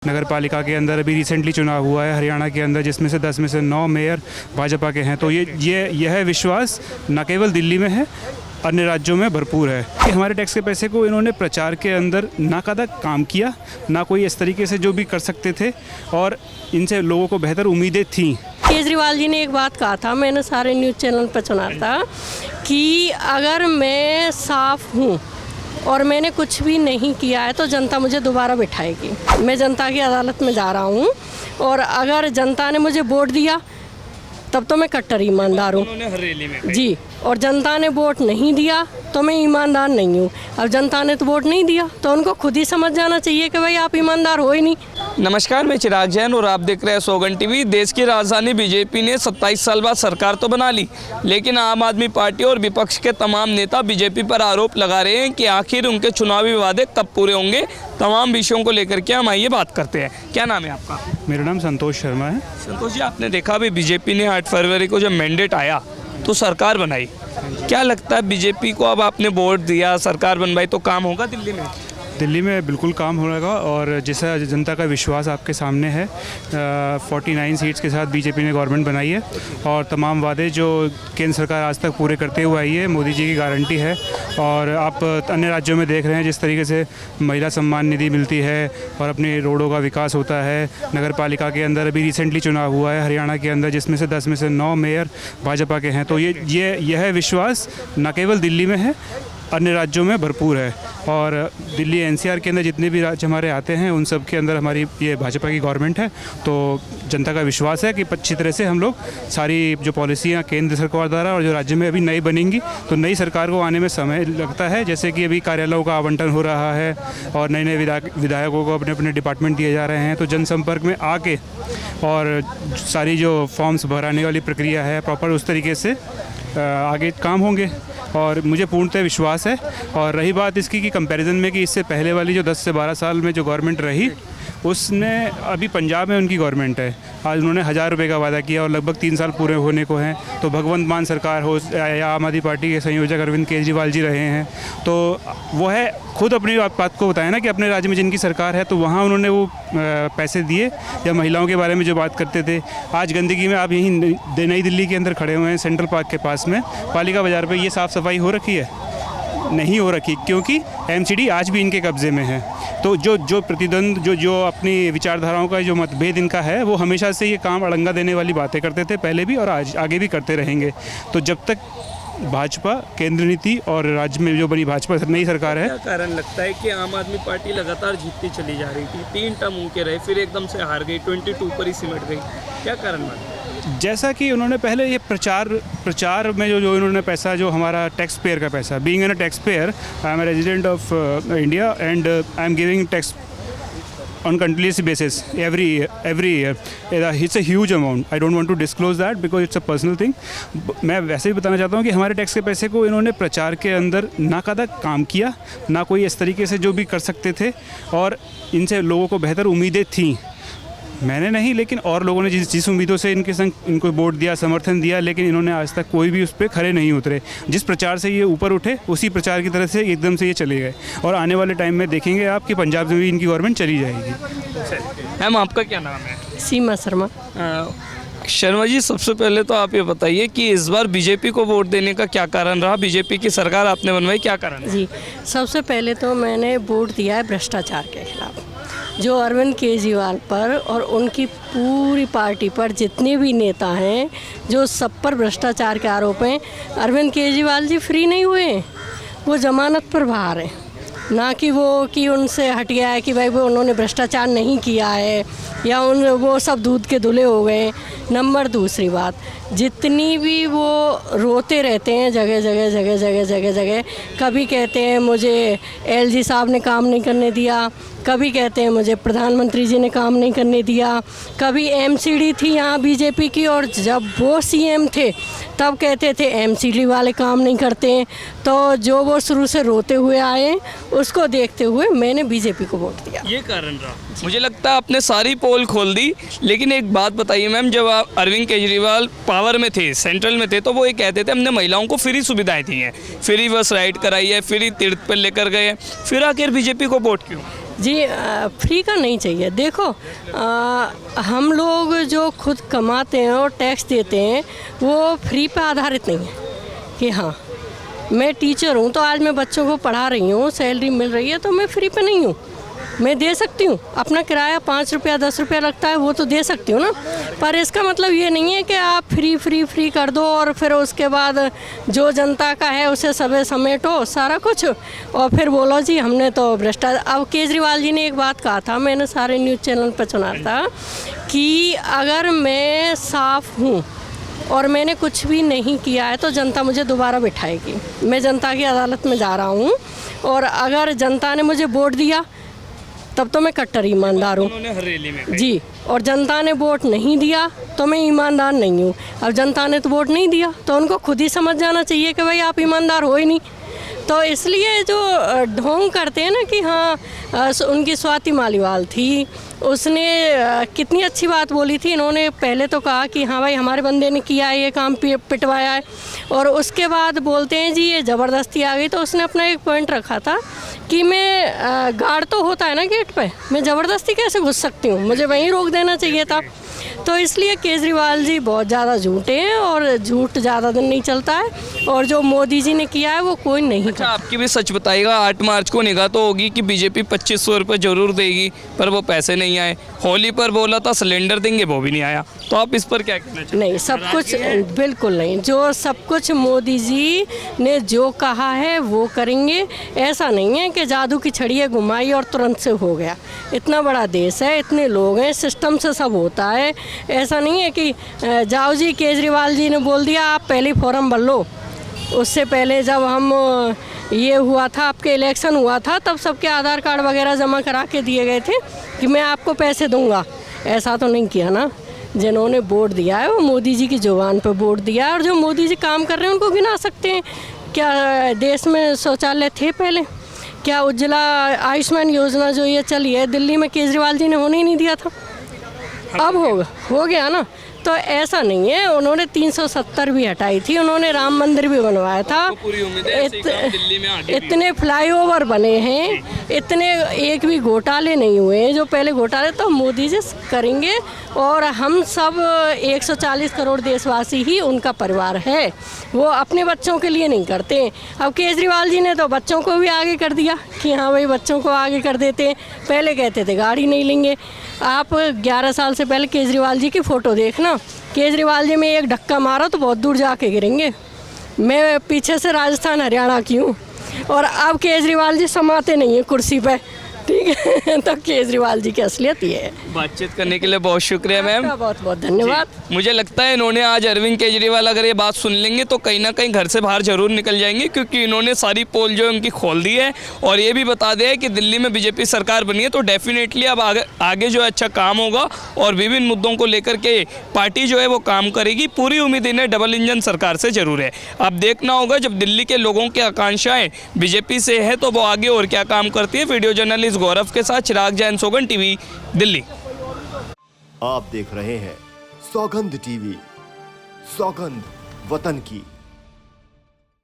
नगर पालिका के अंदर अभी रिसेंटली चुनाव हुआ है हरियाणा के अंदर, जिसमें से 10 में से 9 मेयर भाजपा के हैं। तो यह विश्वास न केवल दिल्ली में है, अन्य राज्यों में भरपूर है कि हमारे टैक्स के पैसे को इन्होंने प्रचार के अंदर नाकादा काम किया, ना कोई इस तरीके से जो भी कर सकते थे, और इनसे लोगों को बेहतर उम्मीदें थीं। केजरीवाल जी ने एक बात कहा था, मैंने सारे न्यूज़ चैनल पर सुना था कि अगर मैं साफ हूँ और मैंने कुछ भी नहीं किया है तो जनता मुझे दोबारा बिठाएगी। मैं जनता की अदालत में जा रहा हूँ और अगर जनता ने मुझे वोट दिया तब तो मैं कट्टर ईमानदार हूँ जी, और जनता ने वोट नहीं दिया तो मैं ईमानदार नहीं हूँ। अब जनता ने तो वोट नहीं दिया तो उनको खुद ही समझ जाना चाहिए कि भाई आप ईमानदार हो ही नहीं। नमस्कार, मैं चिराग जैन और आप देख रहे हैं सोगन टीवी। देश की राजधानी बीजेपी ने 27 साल बाद सरकार तो बना ली, लेकिन आम आदमी पार्टी और विपक्ष के तमाम नेता बीजेपी पर आरोप लगा रहे हैं कि आखिर उनके चुनावी वादे कब पूरे होंगे। तमाम विषयों को लेकर के हम आइए बात करते हैं। क्या नाम है आपका? मेरा नाम संतोष शर्मा है। संतोष जी, आपने देखा अभी बीजेपी ने 8 फरवरी को जब मैंडेट आया तो सरकार बनाई, क्या लगता है बीजेपी को अब आपने वोट दिया, सरकार बनवाई, तो काम होगा दिल्ली में? दिल्ली में बिल्कुल काम होगा, और जैसा जनता का विश्वास आपके सामने है, 49 सीट्स के साथ बीजेपी ने गवर्नमेंट बनाई है और तमाम वादे जो केंद्र सरकार आज तक पूरे करते हुए आई है, मोदी जी की गारंटी है। और आप अन्य राज्यों में देख रहे हैं जिस तरीके से महिला सम्मान निधि मिलती है और अपने रोडों का विकास होता है। नगर पालिका के अंदर अभी रिसेंटली चुनाव हुआ है हरियाणा के अंदर, जिसमें से 10 में से 9 मेयर भाजपा के हैं। तो यह विश्वास न केवल दिल्ली में है, अन्य राज्यों में भरपूर है। और दिल्ली एनसीआर के अंदर जितने भी राज्य हमारे आते हैं उन सब के अंदर हमारी ये भाजपा की गवर्नमेंट है। तो जनता का विश्वास है कि अच्छी तरह से हम लोग सारी जो पॉलिसियाँ केंद्र सरकार द्वारा और जो राज्य में अभी नई बनेंगी, तो नई सरकार को आने में समय लगता है। जैसे कि अभी कार्यालयों का आवंटन हो रहा है और नए नए विधायकों को अपने अपने डिपार्टमेंट दिए जा रहे हैं। तो जनसंपर्क में आके और सारी जो फॉर्म्स भराने वाली प्रक्रिया है प्रॉपर उस तरीके से आगे काम होंगे, और मुझे पूर्णतः विश्वास है। और रही बात इसकी कि कंपैरिजन में कि इससे पहले वाली जो 10 से 12 साल में जो गवर्नमेंट रही, उसने अभी पंजाब में उनकी गवर्नमेंट है, आज उन्होंने 1000 रुपये का वादा किया और लगभग 3 साल पूरे होने को हैं। तो भगवंत मान सरकार हो या आम आदमी पार्टी के संयोजक अरविंद केजरीवाल जी रहे हैं, तो वो है खुद अपनी बात को बताया ना कि अपने राज्य में जिनकी सरकार है तो वहाँ उन्होंने वो पैसे दिए। या महिलाओं के बारे में जो बात करते थे, आज गंदगी में आप यहीं नई दिल्ली के अंदर खड़े हुए हैं सेंट्रल पार्क के पास में पालिका बाज़ार पे, ये साफ़ सफाई हो रखी है? नहीं हो रखी, क्योंकि एमसीडी आज भी इनके कब्ज़े में है। तो जो प्रतिद्वंद जो अपनी विचारधाराओं का जो मतभेद इनका है, वो हमेशा से ये काम अड़ंगा देने वाली बातें करते थे पहले भी और आज आगे भी करते रहेंगे। तो जब तक भाजपा केंद्र नीति और राज्य में जो बनी भाजपा नई सरकार है। क्या कारण लगता है कि आम आदमी पार्टी लगातार जीतती चली जा रही थी, 3 टर्म उनके रहे, फिर एकदम से हार गई, 22 पर ही सिमट गई, क्या कारण मानते? जैसा कि उन्होंने पहले ये प्रचार में जो इन्होंने पैसा, जो हमारा टैक्स पेयर का पैसा, being an a tax payer, I am a resident of India and I am giving tax on continuous basis every year. It's a huge amount. I don't want to disclose that because it's a personal thing. मैं वैसे ही बताना चाहता हूँ कि हमारे tax के पैसे को इन्होंने प्रचार के अंदर नाकादा काम किया, ना कोई इस तरीके से जो भी कर सकते थे, और इनसे लोगों को बेहतर उम्मीदें थीं। मैंने नहीं, लेकिन और लोगों ने जिस उम्मीदों से इनके संग इनको वोट दिया, समर्थन दिया, लेकिन इन्होंने आज तक कोई भी उस पर खड़े नहीं उतरे। जिस प्रचार से ये ऊपर उठे उसी प्रचार की तरह से एकदम से ये चले गए, और आने वाले टाइम में देखेंगे आप कि पंजाब में भी इनकी गवर्नमेंट चली जाएगी। मैम, आपका क्या नाम है? सीमा शर्मा। शर्मा जी, सबसे पहले तो आप ये बताइए कि इस बार बीजेपी को वोट देने का क्या कारण रहा? बीजेपी की सरकार आपने बनवाई, क्या कारण है? जी, सबसे पहले तो मैंने वोट दिया है भ्रष्टाचार के खिलाफ, जो अरविंद केजरीवाल पर और उनकी पूरी पार्टी पर जितने भी नेता हैं, जो सब पर भ्रष्टाचार के आरोप हैं। अरविंद केजरीवाल जी फ्री नहीं हुए, वो जमानत पर बाहर हैं, ना कि वो कि उनसे हट गया है कि भाई वो उन्होंने भ्रष्टाचार नहीं किया है या वो सब दूध के धुले हो गए। नंबर दूसरी बात, जितनी भी वो रोते रहते हैं जगह जगह जगह जगह जगह जगह, कभी कहते हैं मुझे एलजी साहब ने काम नहीं करने दिया, कभी कहते हैं मुझे प्रधानमंत्री जी ने काम नहीं करने दिया, कभी एमसीडी थी यहाँ बीजेपी की और जब वो सीएम थे तब कहते थे एमसीडी वाले काम नहीं करते हैं। तो जो वो शुरू से रोते हुए आए, उसको देखते हुए मैंने बीजेपी को वोट दिया। ये कारण रहा। मुझे लगता है आपने सारी पोल खोल दी, लेकिन एक बात बताइए मैम, जब आप अरविंद केजरीवाल पावर में थे, सेंट्रल में थे, तो वो ये कहते थे हमने महिलाओं को फ्री सुविधाएं दी हैं, फ्री बस राइड कराई है, फ्री तीर्थ पर लेकर गए, फिर आखिर बीजेपी को वोट क्यों? जी फ्री का नहीं चाहिए। देखो हम लोग जो खुद कमाते हैं और टैक्स देते हैं वो फ्री पे आधारित नहीं है कि हाँ मैं टीचर हूँ तो आज मैं बच्चों को पढ़ा रही हूँ, सैलरी मिल रही है तो मैं फ्री पे नहीं हूँ, मैं दे सकती हूँ। अपना किराया 5 रुपया 10 रुपया लगता है वो तो दे सकती हूँ ना, पर इसका मतलब ये नहीं है कि आप फ्री कर दो और फिर उसके बाद जो जनता का है उसे सबे समेटो सारा कुछ और फिर बोलो जी हमने तो भ्रष्टाचार। अब केजरीवाल जी ने एक बात कहा था, मैंने सारे न्यूज़ चैनल पर सुना था कि अगर मैं साफ हूँ और मैंने कुछ भी नहीं किया है तो जनता मुझे दोबारा बिठाएगी। मैं जनता की अदालत में जा रहा हूँ और अगर जनता ने मुझे वोट दिया तब तो मैं कट्टर ईमानदार हूँ। उन्होंने हर रैली में जी, और जनता ने वोट नहीं दिया तो मैं ईमानदार नहीं हूँ। अब जनता ने तो वोट नहीं दिया तो उनको खुद ही समझ जाना चाहिए कि भाई आप ईमानदार हो ही नहीं। तो इसलिए जो ढोंग करते हैं ना कि हाँ उनकी स्वाति मालीवाल थी, उसने कितनी अच्छी बात बोली थी। इन्होंने पहले तो कहा कि हाँ भाई हमारे बंदे ने किया है ये काम पिटवाया है और उसके बाद बोलते हैं जी ये ज़बरदस्ती आ गई। तो उसने अपना एक पॉइंट रखा था कि मैं गार्ड तो होता है ना गेट पे, मैं ज़बरदस्ती कैसे घुस सकती हूँ, मुझे वहीं रोक देना चाहिए था। तो इसलिए केजरीवाल जी बहुत ज़्यादा झूठे हैं और झूठ ज़्यादा दिन नहीं चलता है और जो मोदी जी ने किया है वो कोई नहीं अच्छा, आपकी भी सच बताइएगा। 8 मार्च को निगाह तो होगी कि बीजेपी 2500 रुपये जरूर देगी पर वो पैसे नहीं आए। होली पर बोला था सिलेंडर देंगे वो भी नहीं आया, तो आप इस पर क्या कहना चाहते हैं? नहीं, सब कुछ बिल्कुल नहीं, जो सब कुछ मोदी जी ने जो कहा है वो करेंगे। ऐसा नहीं है कि जादू की छड़ियाँ घुमाई और तुरंत से हो गया। इतना बड़ा देश है, इतने लोग हैं, सिस्टम से सब होता है। ऐसा नहीं है कि जाओ जी केजरीवाल जी ने बोल दिया आप पहले फॉर्म भर लो। उससे पहले जब हम ये हुआ था, आपके इलेक्शन हुआ था, तब सबके आधार कार्ड वगैरह जमा करा के दिए गए थे कि मैं आपको पैसे दूंगा। ऐसा तो नहीं किया ना। जिन्होंने वोट दिया है वो मोदी जी की जुबान पर वोट दिया है और जो मोदी जी काम कर रहे हैं उनको गिना सकते हैं। क्या देश में शौचालय थे पहले? क्या उज्ज्वला आयुष्मान योजना जो ये चली है दिल्ली में केजरीवाल जी ने होने ही नहीं दिया था? अब हो गया ना। तो ऐसा नहीं है, उन्होंने 370 भी हटाई थी, उन्होंने राम मंदिर भी बनवाया था, इतने फ्लाईओवर बने हैं, इतने एक भी घोटाले नहीं हुए हैं जो पहले घोटाले तो मोदी जी करेंगे। और हम सब 140 करोड़ देशवासी ही उनका परिवार है, वो अपने बच्चों के लिए नहीं करते। अब केजरीवाल जी ने तो बच्चों को भी आगे कर दिया कि हाँ भाई बच्चों को आगे कर देते हैं। पहले कहते थे गाड़ी नहीं लेंगे। आप 11 साल से पहले केजरीवाल जी की फ़ोटो देखना, केजरीवाल जी में एक धक्का मारो तो बहुत दूर जाके गिरेंगे। मैं पीछे से राजस्थान हरियाणा की हूँ और अब केजरीवाल जी समाते नहीं हैं कुर्सी पे, ठीक है। तो केजरीवाल जी की असलियत ये है। बातचीत करने के लिए बहुत शुक्रिया मैम, बहुत बहुत धन्यवाद। मुझे लगता है इन्होंने आज अरविंद केजरीवाल अगर ये बात सुन लेंगे तो कहीं ना कहीं घर से बाहर जरूर निकल जाएंगे, क्योंकि इन्होंने सारी पोल जो है उनकी खोल दी है और ये भी बता दिया है कि दिल्ली में बीजेपी सरकार बनी है तो डेफिनेटली अब आगे जो है अच्छा काम होगा और विभिन्न मुद्दों को लेकर के पार्टी जो है वो काम करेगी। पूरी उम्मीद इन्हें डबल इंजन सरकार से जरूर है। अब देखना होगा जब दिल्ली के लोगों की आकांक्षाएं बीजेपी से है तो वो आगे और क्या काम करती है। वीडियो जर्नलिस्ट गौरव के साथ चिराग जैन, सौगंध टीवी, दिल्ली। आप देख रहे हैं सौगंध टीवी, सौगंध वतन की।